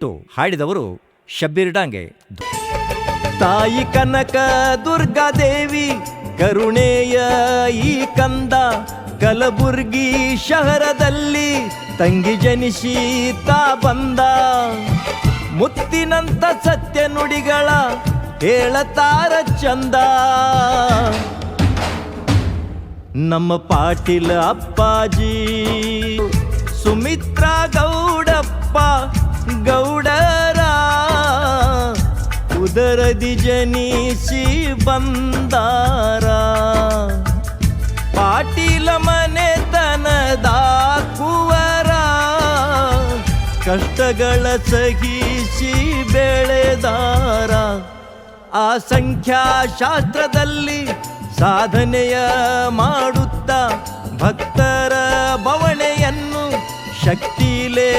ಹಾಡಿದವರು ಶಬ್ಬೀರ್ ಡಾಂಗೆ. ತಾಯಿ ಕನಕ ದುರ್ಗಾದೇವಿ ಕರುಣೆಯ ಈ ಕಂದ, ಕಲಬುರ್ಗಿ ಶಹರದಲ್ಲಿ ತಂಗಿ ಜನಿಸಿ ತಾ ಬಂದ. ಮುತ್ತಿನಂತ ಸತ್ಯ ನುಡಿಗಳ ಹೇಳತಾರ ಚಂದ. ನಮ್ಮ ಪಾಟೀಲ ಅಪ್ಪಾಜಿ ಸುಮಿತ್ರಾ ಗೌಡಪ್ಪ ಗೌಡರ ಉದರದಿ ಜನಿಸಿ ಬಂದಾರ. ಪಾಟೀಲ ಮನೆತನದ ಕುವರ ಕಷ್ಟಗಳ ಸಹಿಸಿ ಬೆಳೆದಾರ. ಆ ಸಂಖ್ಯಾಶಾಸ್ತ್ರದಲ್ಲಿ ಸಾಧನೆಯ ಮಾಡುತ್ತಾ ಭಕ್ತರ ಬವಣೆಯನ್ನು ಶಕ್ತಿಲೇ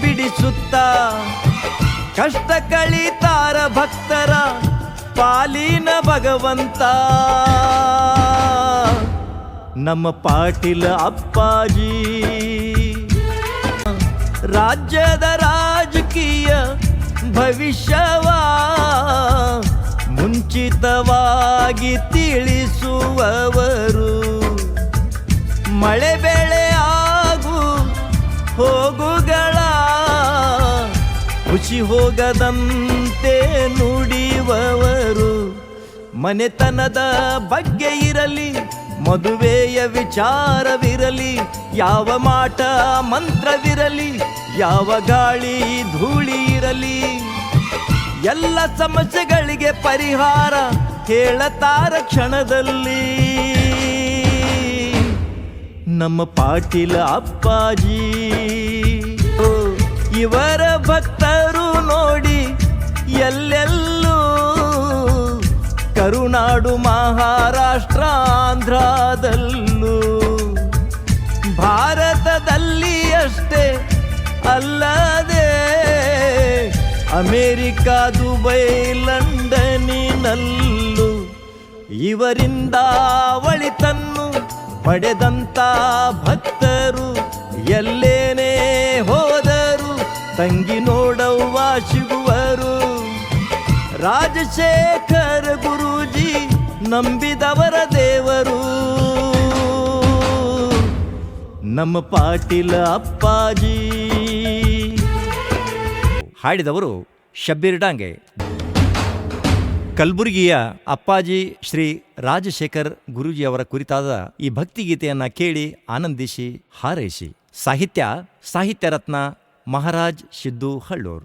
ಬಿಡಿಸುತ್ತಾ ಕಷ್ಟ ಕಳಿತಾರ ಭಕ್ತರ ಪಾಲಿನ ಭಗವಂತ. ನಮ್ಮ ಪಾಟೀಲ ಅಪ್ಪಾಜಿ ರಾಜ್ಯದ ರಾಜಕೀಯ ಭವಿಷ್ಯವ ಮುಂಚಿತವಾಗಿ ತಿಳಿಸುವವರು. ಮಳೆ ಬೆಳೆ ಆಗು ಹೋಗುಗಳ ಖುಷಿ ಹೋಗದಂತೆ ನುಡಿಯುವವರು. ಮನೆತನದ ಬಗ್ಗೆ ಇರಲಿ, ಮದುವೆಯ ವಿಚಾರವಿರಲಿ, ಯಾವ ಮಾಟ ಮಂತ್ರವಿರಲಿ, ಯಾವ ಗಾಳಿ ಧೂಳಿ ಇರಲಿ, ಎಲ್ಲ ಸಮಸ್ಯೆಗಳಿಗೆ ಪರಿಹಾರ ಹೇಳತಾರ ಕ್ಷಣದಲ್ಲಿ. ನಮ್ಮ ಪಾಟೀಲ ಅಪ್ಪಾಜಿ ಇವರ ಭಕ್ತರು ನೋಡಿ ಎಲ್ಲೆಲ್ಲೂ, ಕರುನಾಡು ಮಹಾರಾಷ್ಟ್ರ ಆಂಧ್ರದಲ್ಲೂ, ಭಾರತದಲ್ಲಿ ಅಷ್ಟೇ ಅಲ್ಲದೆ ಅಮೇರಿಕಾ ದುಬೈ ಲಂಡನಿನಲ್ಲೂ ಇವರಿಂದ ಒಳಿತನ್ನು ಪಡೆದಂತ ಭಕ್ತರು ಎಲ್ಲೇನೇ ಹೋದರು ತಂಗಿ ನೋಡವ್ವ ಸಿಗುವರು. ರಾಜಶೇಖರ ಗುರೂಜಿ ನಂಬಿದವರ ದೇವರು. ನಮ್ಮ ಪಾಟೀಲ ಅಪ್ಪಾಜಿ. ಹಾಡಿದವರು ಶಬ್ಬೀರ್ ಡಾಂಗೆ. ಕಲಬುರಗಿಯ ಅಪ್ಪಾಜಿ ಶ್ರೀ ರಾಜಶೇಖರ್ ಗುರೂಜಿಯವರ ಕುರಿತಾದ ಈ ಭಕ್ತಿಗೀತೆಯನ್ನು ಕೇಳಿ ಆನಂದಿಸಿ ಹಾರೈಸಿ. ಸಾಹಿತ್ಯ ರತ್ನ ಮಹಾರಾಜ್ ಸಿದ್ದು ಹಳ್ಳೂರ್.